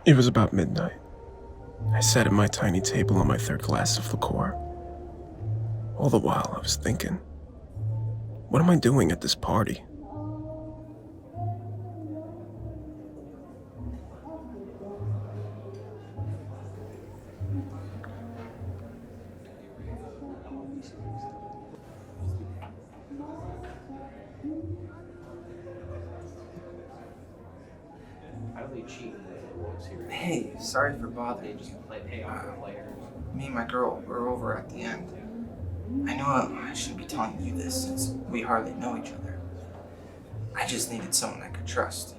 It was about midnight. I sat at my tiny table on my third glass of liqueur. All the while, I was thinking, what am I doing at this party? Hey, sorry for bothering you. Me and my girl, we're over at the end. I know I shouldn't be telling you this since we hardly know each other. I just needed someone I could trust.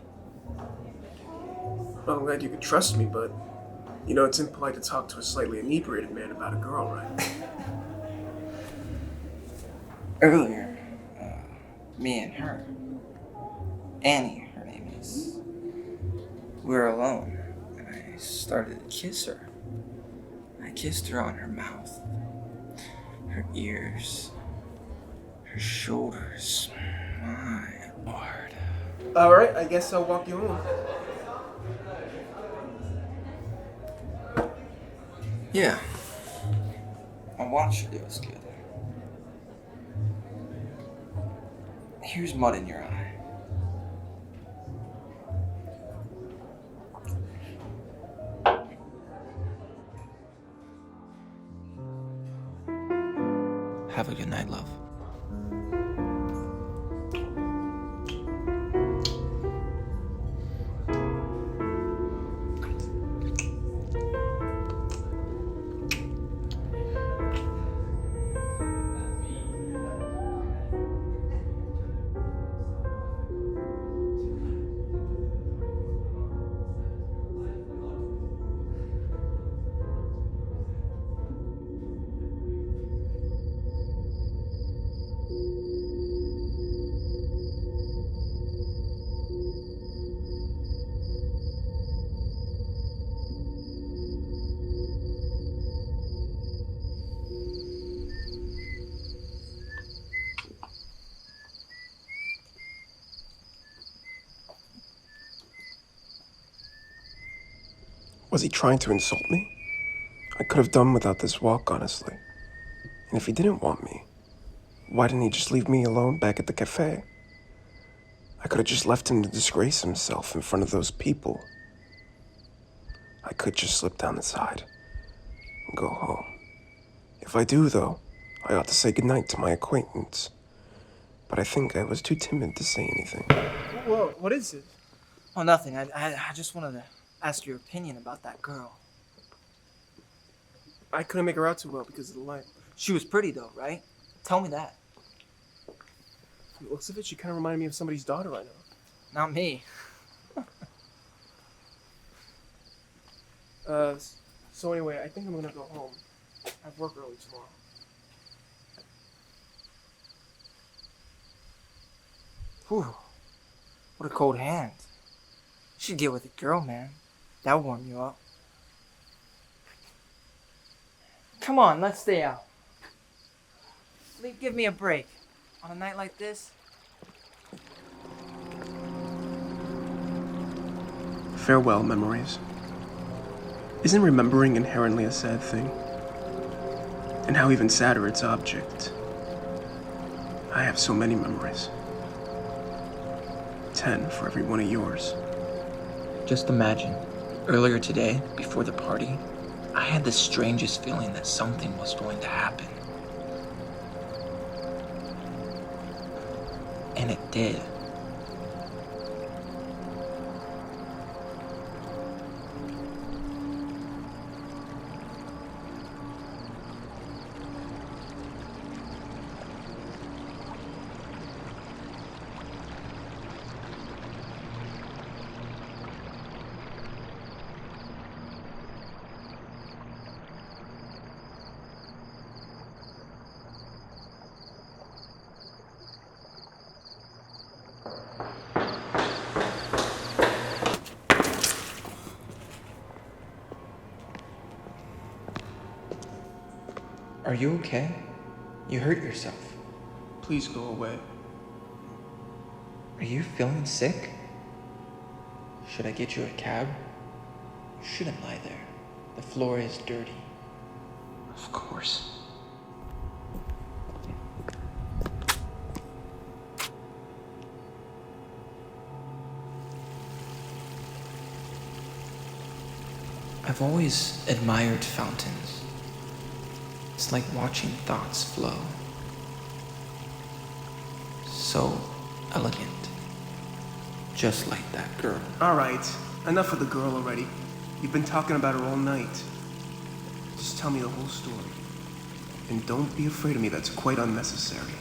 Well, I'm glad you could trust me, but it's impolite to talk to a slightly inebriated man about a girl, right? Earlier, me and her, Annie, her name is, we were alone, and I started to kiss her. I kissed her on her mouth, her ears, her shoulders. My lord. Alright, I guess I'll walk you home. Yeah. I'll watch you do as good. Here's mud in your eye. Have a good night, love. Was he trying to insult me? I could have done without this walk, honestly. And if he didn't want me, why didn't he just leave me alone back at the cafe? I could have just left him to disgrace himself in front of those people. I could just slip down the side and go home. If I do, though, I ought to say goodnight to my acquaintance. But I think I was too timid to say anything. Whoa, what is it? Oh, nothing. I just wanted to ask your opinion about that girl. I couldn't make her out too well because of the light. She was pretty, though, right? Tell me that. From the looks of it, she kind of reminded me of somebody's daughter I know. Not me. So anyway, I think I'm gonna go home. I have work early tomorrow. Whew. What a cold hand. You should get with a girl, man. That'll warm you up. Come on, let's stay out. Give me a break. On a night like this? Farewell, memories. Isn't remembering inherently a sad thing? And how even sadder its object. I have so many memories. 10 for every one of yours. Just imagine, earlier today, before the party, I had the strangest feeling that something was going to happen. And it did. Are you okay? You hurt yourself. Please go away. Are you feeling sick? Should I get you a cab? shouldn't lie there. The floor is dirty. Of course. I've always admired fountains. It's like watching thoughts flow. So elegant. Just like that girl. Alright, enough of the girl already. You've been talking about her all night. Just tell me the whole story. And don't be afraid of me, that's quite unnecessary.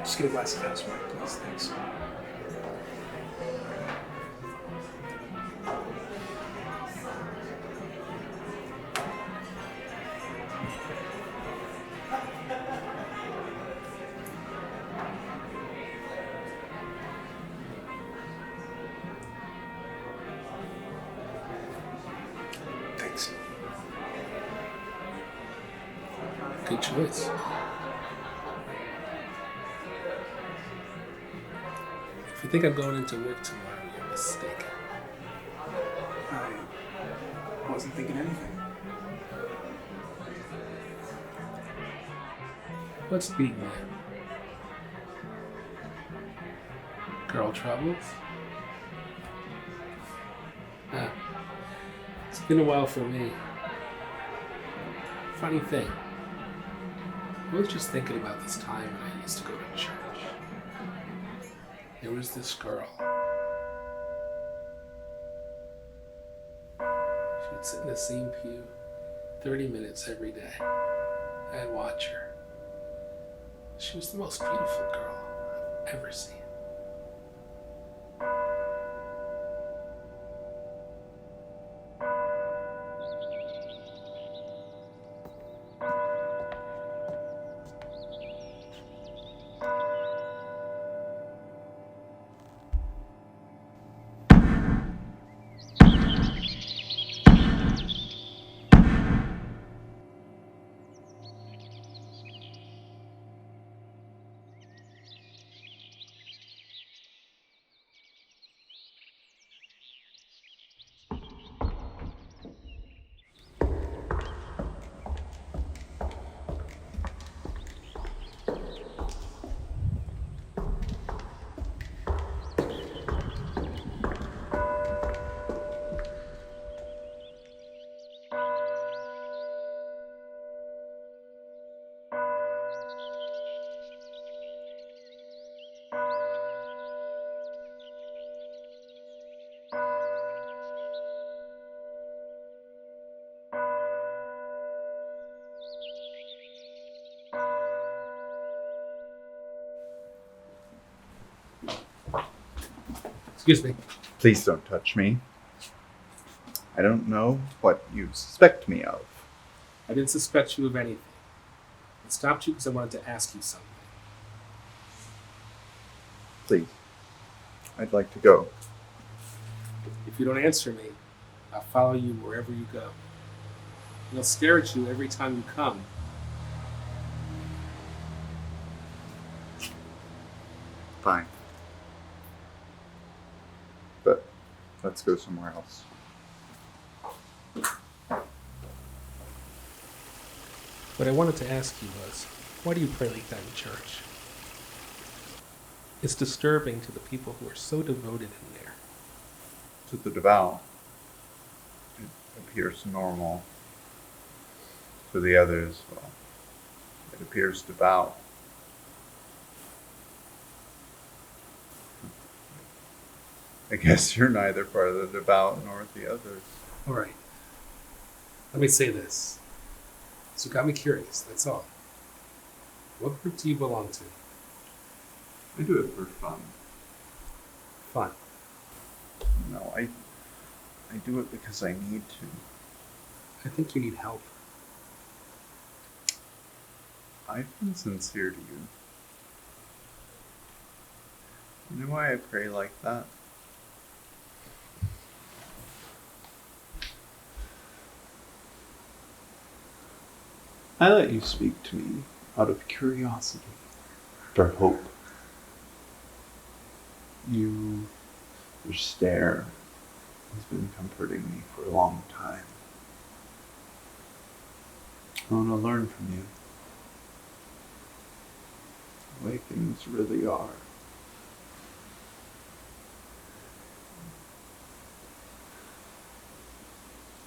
Just get a glass of ice water, please. Thanks. Thanks. Good choice. If you think I'm going into work tomorrow, you're mistaken. I wasn't thinking anything. What's beating you? Girl troubles? It's been a while for me. Funny thing, I was just thinking about this time when I used to go to church. There was this girl. She would sit in the same pew 30 minutes every day. I'd watch her. She was the most beautiful girl I've ever seen. Excuse me. Please don't touch me. I don't know what you suspect me of. I didn't suspect you of anything. I stopped you because I wanted to ask you something. Please. I'd like to go. If you don't answer me, I'll follow you wherever you go. And I'll stare at you every time you come. Fine. But let's go somewhere else. What I wanted to ask you was, why do you pray like that in church? It's disturbing to the people who are so devoted in there. To the devout, it appears normal. To the others, well, it appears devout. I guess you're neither part of the devout nor the others. All right. Let me say this. So you got me curious, that's all. What group do you belong to? I do it for fun. Fun. No, I do it because I need to. I think you need help. I've been sincere to you. You know why I pray like that? I let you speak to me out of curiosity, for hope. Your stare has been comforting me for a long time. I want to learn from you. The way things really are.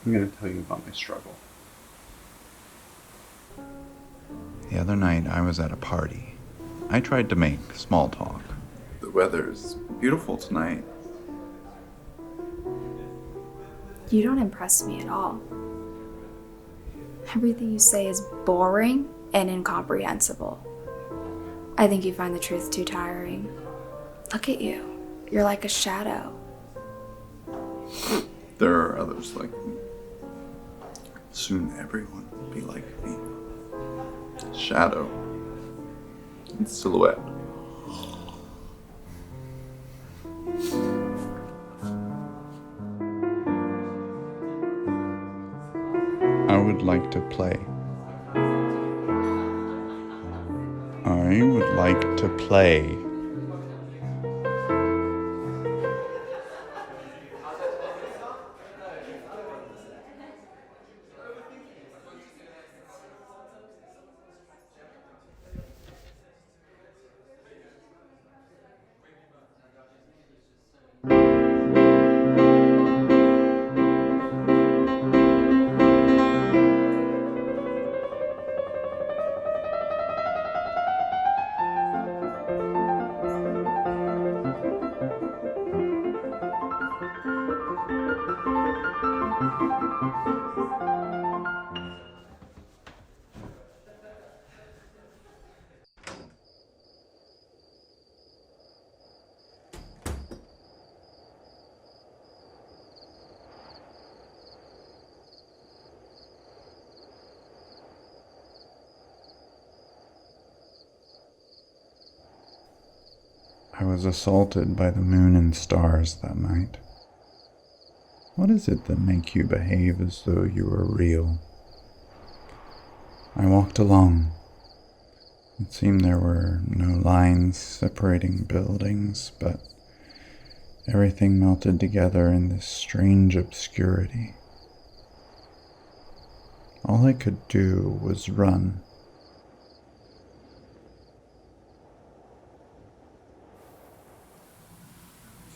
I'm going to tell you about my struggle. The other night, I was at a party. I tried to make small talk. The weather's beautiful tonight. You don't impress me at all. Everything you say is boring and incomprehensible. I think you find the truth too tiring. Look at you. You're like a shadow. There are others like me. Soon everyone will be like me. Shadow and silhouette. I would like to play. I would like to play. I was assaulted by the moon and stars that night. What is it that make you behave as though you were real? I walked along. It seemed there were no lines separating buildings, but everything melted together in this strange obscurity. All I could do was run.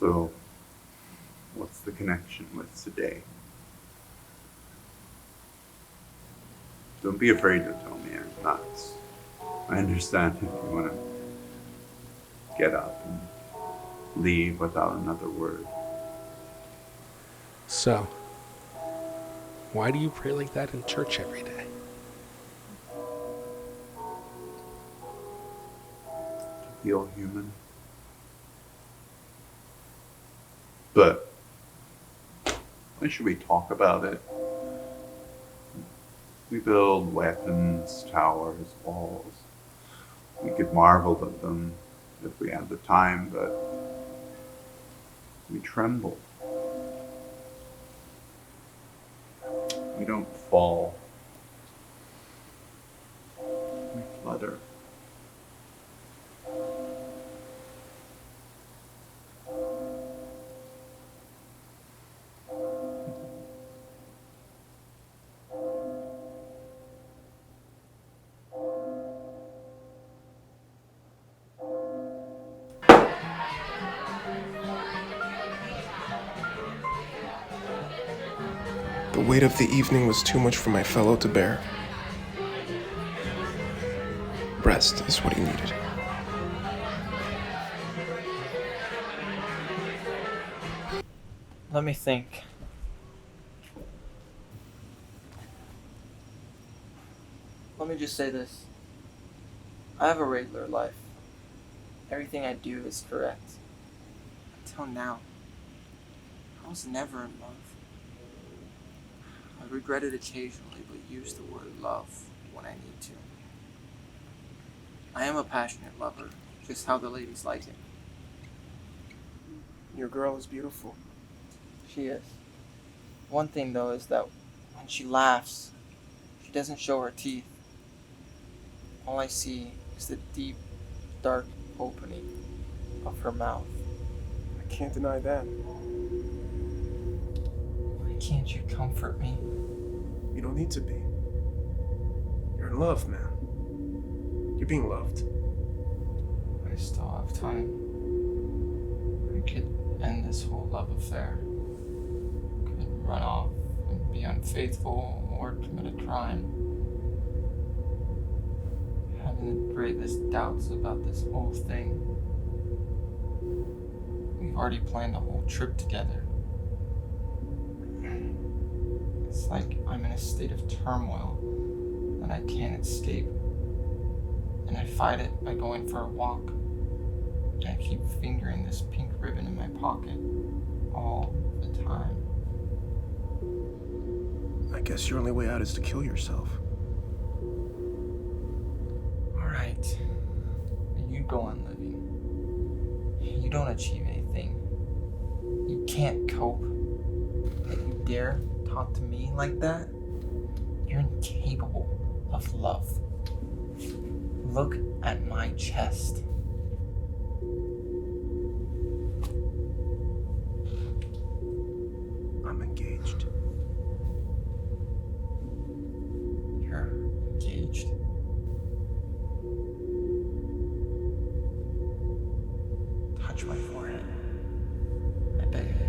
So, what's the connection with today? Don't be afraid to tell me I'm nuts. I understand if you want to get up and leave without another word. So, why do you pray like that in church every day? To feel human. But when should we talk about it? We build weapons, towers, walls. We could marvel at them if we had the time, but we tremble. We don't fall. We flutter. The weight of the evening was too much for my fellow to bear. Rest is what he needed. Let me think. Let me just say this. I have a regular life. Everything I do is correct. Until now, I was never in love. I regret it occasionally, but use the word love when I need to. I am a passionate lover, just how the ladies like it. Your girl is beautiful. She is. One thing though is that when she laughs, she doesn't show her teeth. All I see is the deep, dark opening of her mouth. I can't deny that. Why can't you comfort me? You don't need to be. You're in love, man. You're being loved. I still have time. I could end this whole love affair. Could run off and be unfaithful or commit a crime. Having the greatest doubts about this whole thing. We've already planned a whole trip together. It's like I'm in a state of turmoil that I can't escape. And I fight it by going for a walk. And I keep fingering this pink ribbon in my pocket all the time. I guess your only way out is to kill yourself. Alright. You go on living. You don't achieve anything. You can't cope. And you dare talk to me like that? You're incapable of love. Look at my chest. I'm engaged. You're engaged. Touch my forehead. I beg of you.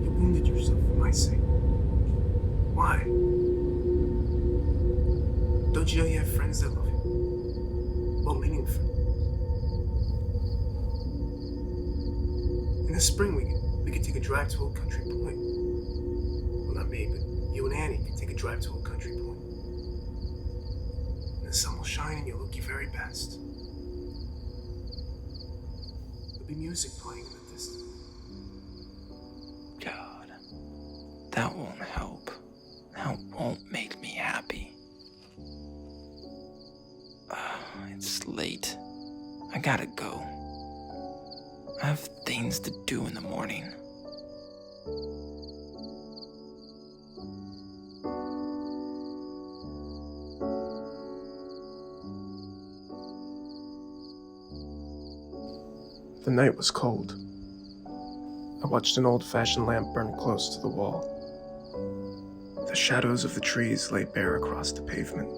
You wounded yourself for my sake. Why? Don't you know you have friends that love you? Well-meaning friends. In the spring, we could take a drive to Old Country Point. Well, not me, but you and Annie could take a drive to Old Country Point. And the sun will shine and you'll look your very best. There'll be music playing in the distance. God, that won't help. That won't make me happy. It's late. I gotta go. I have things to do in the morning. The night was cold. I watched an old-fashioned lamp burn close to the wall. The shadows of the trees lay bare across the pavement.